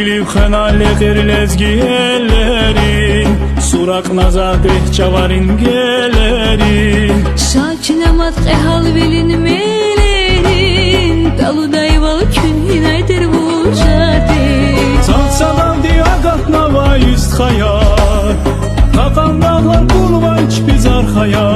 bilib xənalli qirləzgiyələrin Surak nazadeh çavarin gələrin Şakinəmat qəhal velin melerin Daluday val kün hinaydır vurcadir Salsadan diyagat nava üst hayat Takan dağlar kulvanç biz arkaya